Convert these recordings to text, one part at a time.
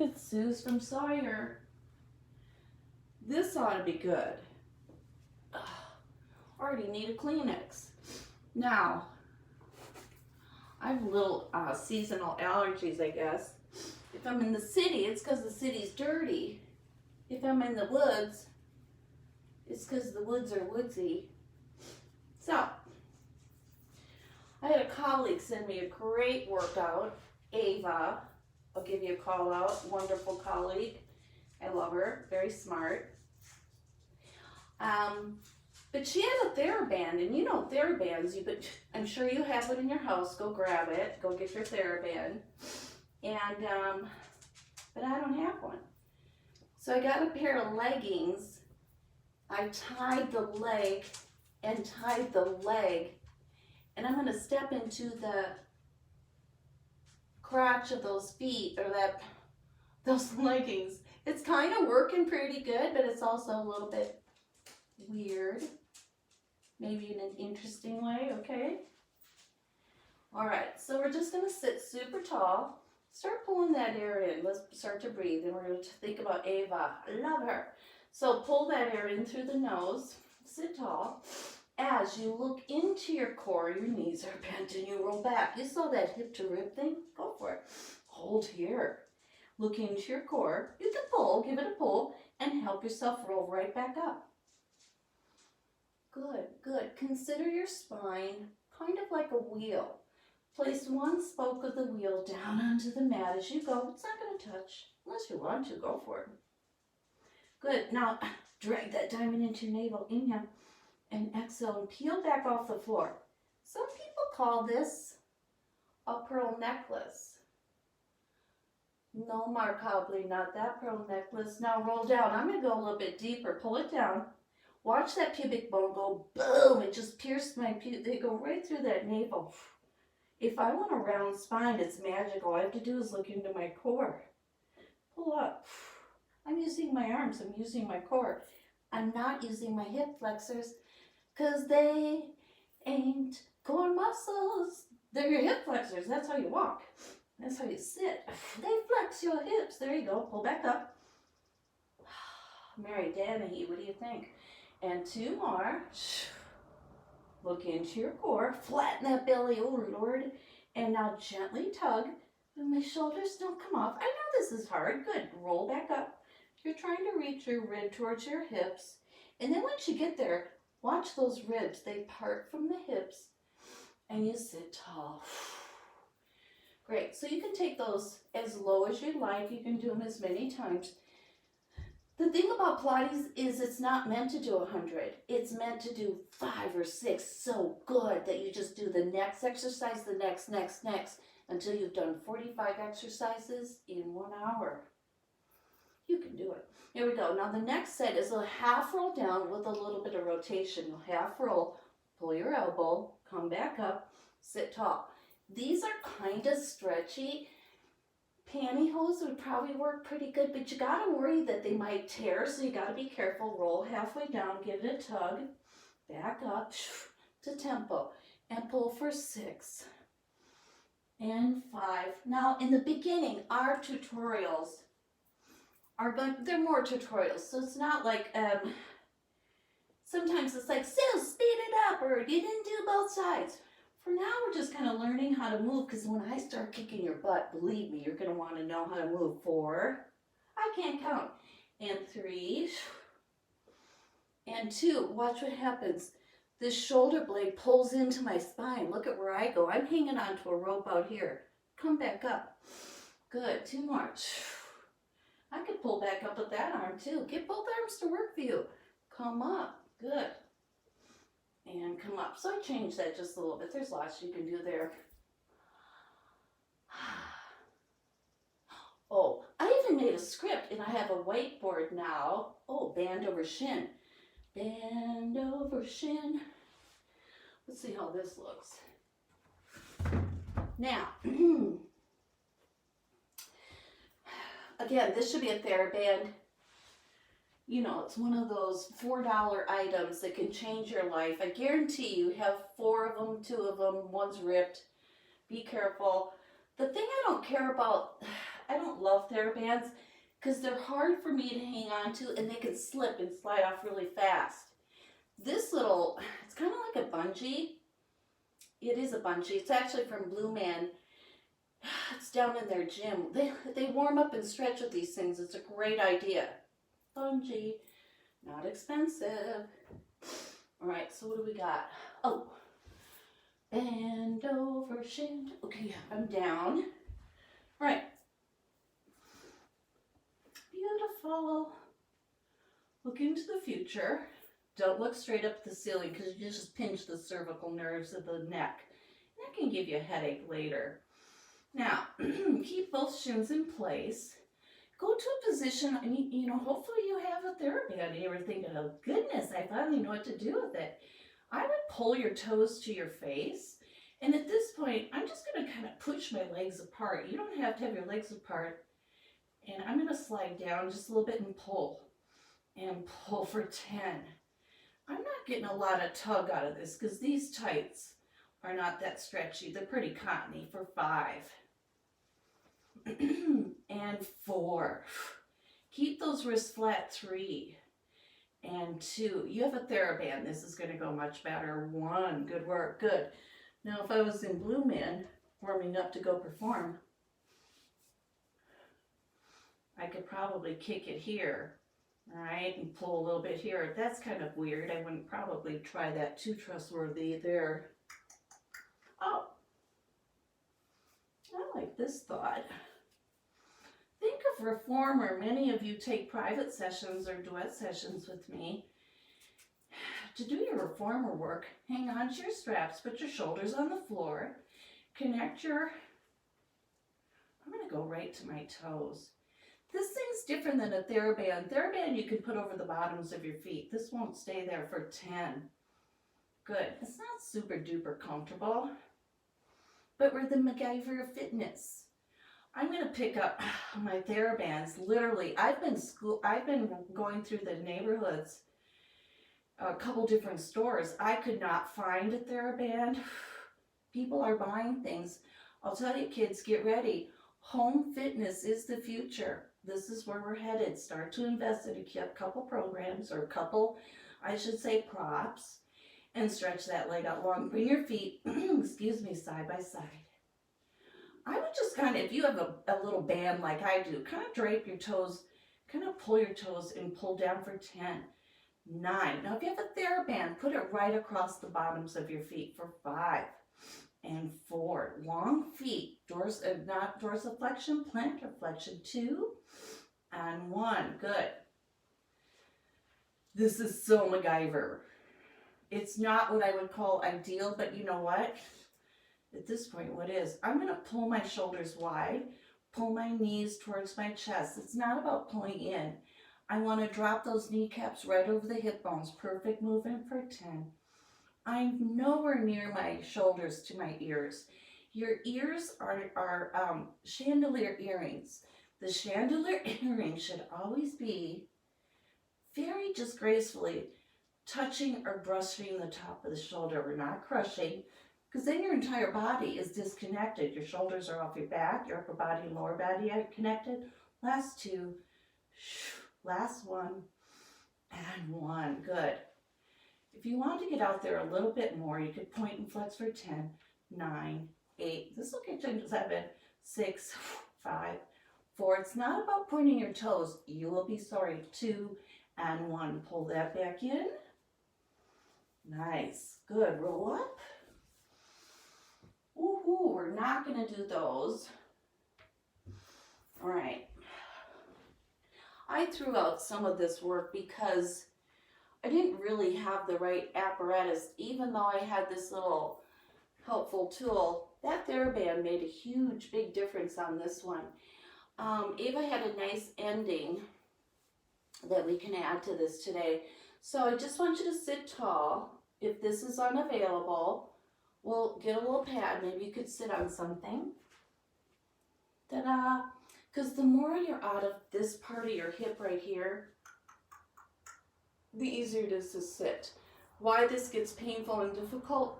It's Sue's from Sawyer. This ought to be good. Ugh, already need a Kleenex. Now, I have little seasonal allergies, I guess. If I'm in the city, it's because the city's dirty. If I'm in the woods, it's because the woods are woodsy. So, I had a colleague send me a great workout, Ava. I'll give you a call out, wonderful colleague. I love her, very smart. But she had a TheraBand, and you know TheraBands, I'm sure you have it in your house. Go grab it, go get your TheraBand. And, but I don't have one. So I got a pair of leggings. I tied the leg and tied the leg, and I'm gonna step into the crotch of those feet, or those leggings. It's kind of working pretty good, but it's also a little bit weird. Maybe in an interesting way, okay? All right, so we're just gonna sit super tall. Start pulling that air in. Let's start to breathe, and we're gonna think about Ava. I love her. So pull that air in through the nose. Sit tall. As you look into your core, your knees are bent and you roll back. You saw that hip to rib thing? Go for it. Hold here. Look into your core. You can pull, give it a pull, and help yourself roll right back up. Good, good. Consider your spine kind of like a wheel. Place one spoke of the wheel down onto the mat as you go. It's not going to touch unless you want to. Go for it. Good. Now, drag that diamond into your navel. Inhale and exhale and peel back off the floor. Some people call this a pearl necklace. No, Mark Hobley, not that pearl necklace. Now roll down. I'm going to go a little bit deeper. Pull it down. Watch that pubic bone go boom. It just pierced my pubic. They go right through that navel. If I want a round spine, it's magical. All I have to do is look into my core. Pull up. I'm using my arms. I'm using my core. I'm not using my hip flexors because they ain't core muscles. They're your hip flexors. That's how you walk. That's how you sit. They flex your hips. There you go. Pull back up. Mary Danahy, what do you think? And two more. Look into your core. Flatten that belly. Oh, Lord. And now gently tug. And my shoulders don't come off. I know this is hard. Good. Roll back up. You're trying to reach your rib towards your hips. And then once you get there, watch those ribs. They part from the hips. And you sit tall. Great. So you can take those as low as you like. You can do them as many times. The thing about Pilates is it's not meant to do 100. It's meant to do 5 or 6 so good that you just do the next exercise, the next, until you've done 45 exercises in 1 hour. You can do it. Here we go. Now the next set is a half roll down with a little bit of rotation. You'll half roll, pull your elbow, come back up, sit tall. These are kind of stretchy. Pantyhose would probably work pretty good, but you gotta worry that they might tear, so you gotta be careful. Roll halfway down, give it a tug, back up to tempo, and pull for 6 and 5. Now, in the beginning, our tutorials they're more tutorials, so it's not like, sometimes it's like, Sue, speed it up, or you didn't do both sides. For now, we're just kind of learning how to move, because when I start kicking your butt, believe me, you're going to want to know how to move. 4, I can't count, and 3, and 2. Watch what happens. This shoulder blade pulls into my spine. Look at where I go. I'm hanging onto a rope out here. Come back up. Good. 2 more. I could pull back up with that arm too. Get both arms to work for you. Come up. Good. And come up. So I changed that just a little bit. There's lots you can do there. Oh, I even made a script, and I have a whiteboard now. Oh, band over shin. Band over shin. Let's see how this looks. Now, again, this should be a TheraBand. You know, it's one of those $4 items that can change your life. I guarantee you have 4 of them, 2 of them, one's ripped. Be careful. The thing I don't care about, I don't love TheraBands because they're hard for me to hang on to and they can slip and slide off really fast. This little, it's kind of like a bungee. It is a bungee. It's actually from Blue Man. It's down in their gym. They warm up and stretch with these things. It's a great idea. Bungee, not expensive. All right, so what do we got? Oh, bend over, shift. Okay, I'm down. All right. Beautiful. Look into the future. Don't look straight up at the ceiling because you just pinch the cervical nerves of the neck. That can give you a headache later. Now, keep both shins in place. Go to a position, and you know, hopefully you have a TheraBand and you're thinking, oh goodness, I finally know what to do with it. I would pull your toes to your face. And at this point, I'm just going to kind of push my legs apart. You don't have to have your legs apart. And I'm going to slide down just a little bit and pull. And pull for 10. I'm not getting a lot of tug out of this because these tights are not that stretchy. They're pretty cottony for 5. And 4. Keep those wrists flat. 3. And 2. You have a TheraBand. This is going to go much better. 1. Good work. Good. Now, if I was in Blue Man, warming up to go perform, I could probably kick it here, all right, and pull a little bit here. That's kind of weird. I wouldn't probably try that too trustworthy there. Oh, I like this thought. Think of reformer. Many of you take private sessions or duet sessions with me. To do your reformer work, hang on to your straps, put your shoulders on the floor, connect your, I'm going to go right to my toes. This thing's different than a TheraBand. TheraBand you can put over the bottoms of your feet. This won't stay there for 10. Good. It's not super duper comfortable, but we're the MacGyver of fitness. I'm going to pick up my TheraBands. Literally, I've been going through the neighborhoods, a couple different stores. I could not find a TheraBand. People are buying things. I'll tell you, kids, get ready. Home fitness is the future. This is where we're headed. Start to invest in a couple programs or a couple, I should say, props, and stretch that leg out long. Bring your feet, excuse me, side by side. I would just kind of, if you have a little band like I do, kind of drape your toes, kind of pull your toes and pull down for 10. 9. Now, if you have a TheraBand, put it right across the bottoms of your feet for 5 and 4. Long feet, not dorsiflexion, plantar flexion. 2 and 1. Good. This is so MacGyver. It's not what I would call ideal, but you know what? At this point, what is? I'm going to pull my shoulders wide, pull my knees towards my chest. It's not about pulling in. I want to drop those kneecaps right over the hip bones. Perfect movement for 10. I'm nowhere near my shoulders to my ears. Your ears are chandelier earrings. The chandelier earring should always be very just gracefully touching or brushing the top of the shoulder. We're not crushing, because then your entire body is disconnected. Your shoulders are off your back, your upper body and lower body are connected. Last 2. Last 1 and 1. Good. If you want to get out there a little bit more, you could point and flex for 10, 9, 8. This will get you to 7, 6, 5, 4. It's not about pointing your toes. You will be sorry. 2 and 1. Pull that back in. Nice. Good. Roll up. Woohoo. We're not going to do those. All right. I threw out some of this work because I didn't really have the right apparatus. Even though I had this little helpful tool, that TheraBand made a huge, big difference on this one. Ava had a nice ending that we can add to this today. So I just want you to sit tall. If this is unavailable, we'll get a little pad. Maybe you could sit on something. Ta-da! Because the more you're out of this part of your hip right here, the easier it is to sit. Why this gets painful and difficult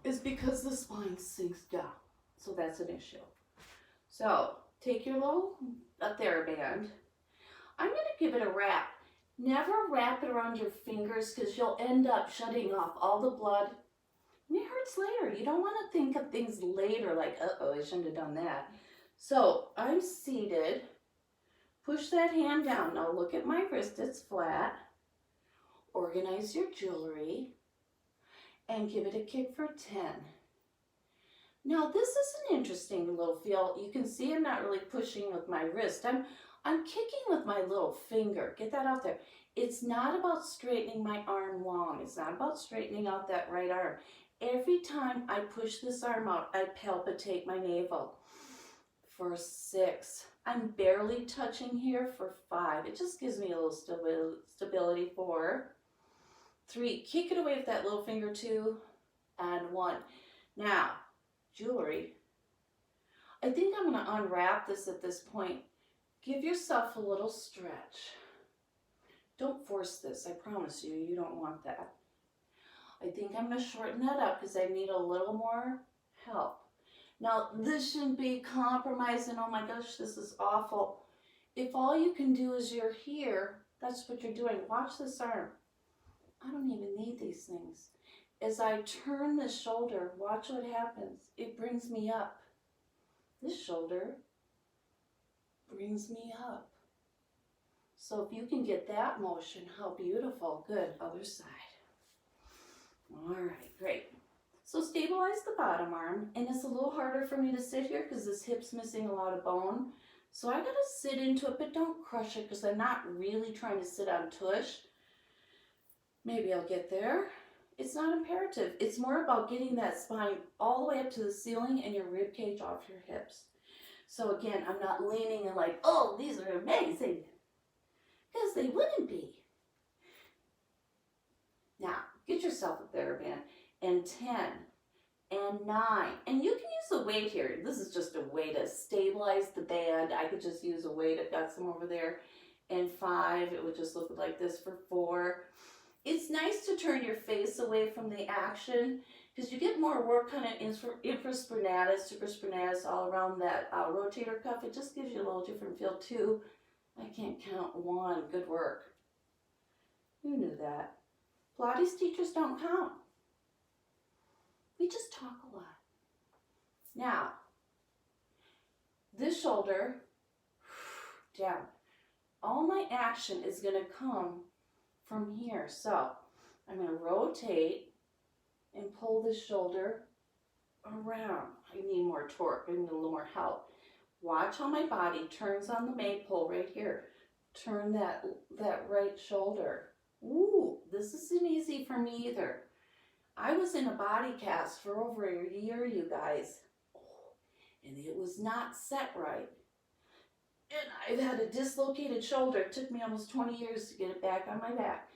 is because the spine sinks down. So that's an issue. So take your little TheraBand. I'm going to give it a wrap. Never wrap it around your fingers because you'll end up shutting off all the blood. And it hurts later. You don't want to think of things later like, uh-oh, I shouldn't have done that. So I'm seated. Push that hand down. Now look at my wrist. It's flat. Organize your jewelry and give it a kick for 10. Now this is an interesting little feel. You can see I'm not really pushing with my wrist. I'm kicking with my little finger. Get that out there. It's not about straightening my arm long. It's not about straightening out that right arm. Every time I push this arm out, I palpitate my navel. For 6. I'm barely touching here for 5. It just gives me a little stability. 4. 3. Kick it away with that little finger. 2. And 1. Now, jewelry. I think I'm going to unwrap this at this point. Give yourself a little stretch. Don't force this. I promise you, you don't want that. I think I'm going to shorten that up because I need a little more help. Now, this shouldn't be compromising. Oh my gosh, this is awful. If all you can do is you're here, that's what you're doing. Watch this arm. I don't even need these things. As I turn this shoulder, watch what happens. It brings me up. This shoulder brings me up. So if you can get that motion, how beautiful. Good. Other side. All right, great. So stabilize the bottom arm, and it's a little harder for me to sit here because this hip's missing a lot of bone. So I gotta sit into it, but don't crush it because I'm not really trying to sit on tush. Maybe I'll get there. It's not imperative. It's more about getting that spine all the way up to the ceiling and your rib cage off your hips. So again, I'm not leaning and like, oh, these are amazing, because they wouldn't be. Now, get yourself a TheraBand. And 10, and 9. And you can use a weight here. This is just a way to stabilize the band. I could just use a weight. I've got some over there. And 5, it would just look like this for 4. It's nice to turn your face away from the action because you get more work kind of infraspinatus, supraspinatus all around that rotator cuff. It just gives you a little different feel too. I can't count 1. Good work. Who knew that? Pilates teachers don't count. We just talk a lot. Now, this shoulder, down. All my action is going to come from here. So, I'm going to rotate and pull this shoulder around. I need more torque. I need a little more help. Watch how my body turns on the maypole right here. Turn that right shoulder. Ooh, this isn't easy for me either. I was in a body cast for over a year, you guys, and it was not set right. And I've had a dislocated shoulder. It took me almost 20 years to get it back on my back.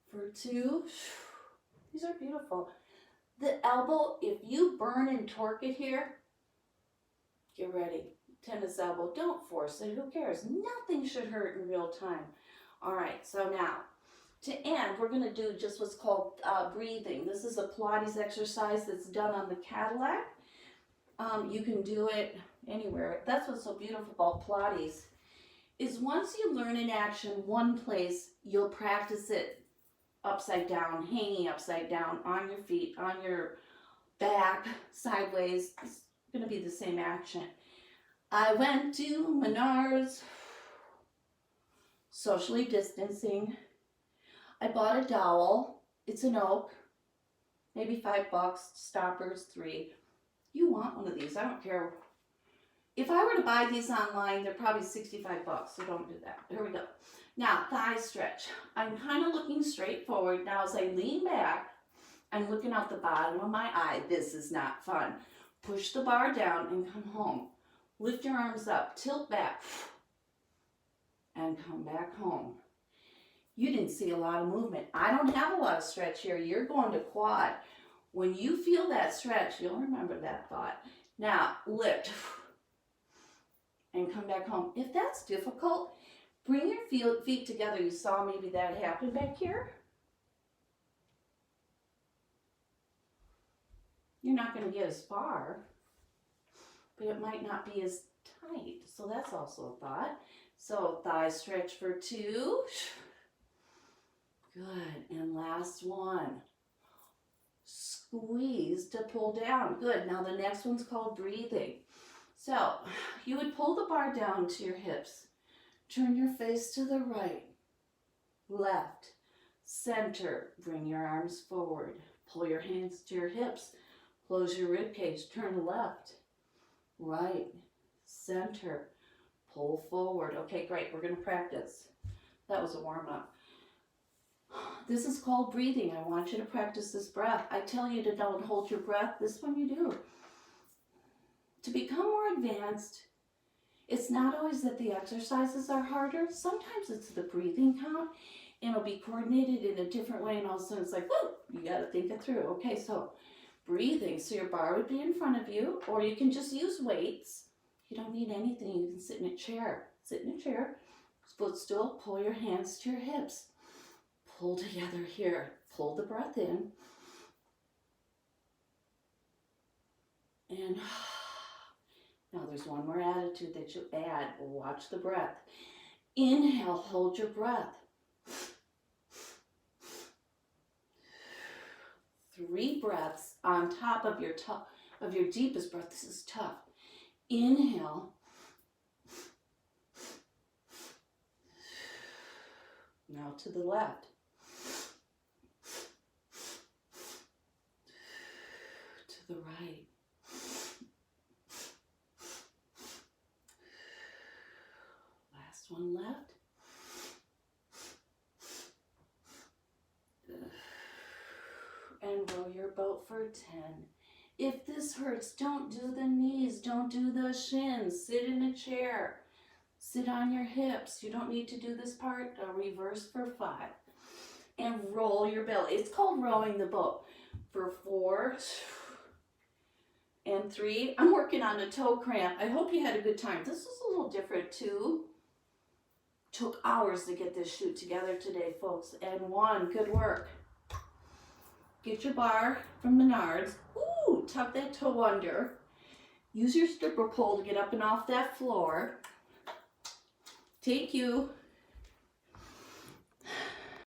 For 2, these are beautiful. The elbow, if you burn and torque it here, get ready. Tennis elbow, don't force it. Who cares? Nothing should hurt in real time. All right, so now, to end, we're going to do just what's called breathing. This is a Pilates exercise that's done on the Cadillac. You can do it anywhere. That's what's so beautiful about Pilates, is once you learn an action one place, you'll practice it upside down, hanging upside down, on your feet, on your back, sideways. It's going to be the same action. I went to Menards, socially distancing. I bought a dowel. It's an oak, maybe $5, stoppers 3. You want one of these, I don't care. If I were to buy these online, they're probably $65, so don't do that. Here we go. Now, thigh stretch. I'm kind of looking straight forward. Now, as I lean back, I'm looking out the bottom of my eye. This is not fun. Push the bar down and come home. Lift your arms up, tilt back, and come back home. You didn't see a lot of movement. I don't have a lot of stretch here. You're going to quad. When you feel that stretch, you'll remember that thought. Now, lift and come back home. If that's difficult, bring your feet together. You saw maybe that happen back here. You're not going to get as far, but it might not be as tight. So that's also a thought. So thigh stretch for 2. Good. And last one. Squeeze to pull down. Good. Now the next one's called breathing. So you would pull the bar down to your hips. Turn your face to the right, left, center. Bring your arms forward. Pull your hands to your hips. Close your rib cage. Turn left, right, center. Pull forward. Okay, great. We're going to practice. That was a warm-up. This is called breathing. I want you to practice this breath. I tell you to don't hold your breath. This one you do. To become more advanced, it's not always that the exercises are harder. Sometimes it's the breathing count, and it'll be coordinated in a different way, and all of a sudden it's like, whoa, you got to think it through. Okay, so breathing. So your bar would be in front of you, or you can just use weights. You don't need anything. You can sit in a chair. Sit in a chair. Foot still. Pull your hands to your hips. Pull together here. Pull the breath in. And now there's one more attitude that you add. Watch the breath. Inhale, hold your breath. 3 breaths on top of your deepest breath. This is tough. Inhale. Now to the left. To the right. Last one left. And row your boat for 10. If this hurts, don't do the knees, don't do the shins. Sit in a chair. Sit on your hips. You don't need to do this part. Reverse for 5. And roll your belly. It's called rowing the boat. For 4 and 3. I'm working on a toe cramp. I hope you had a good time. This was a little different too. Took hours to get this shoot together today, folks. And 1, good work. Get your bar from Menards. Ooh, tuck that toe under. Use your stripper pole to get up and off that floor. Take you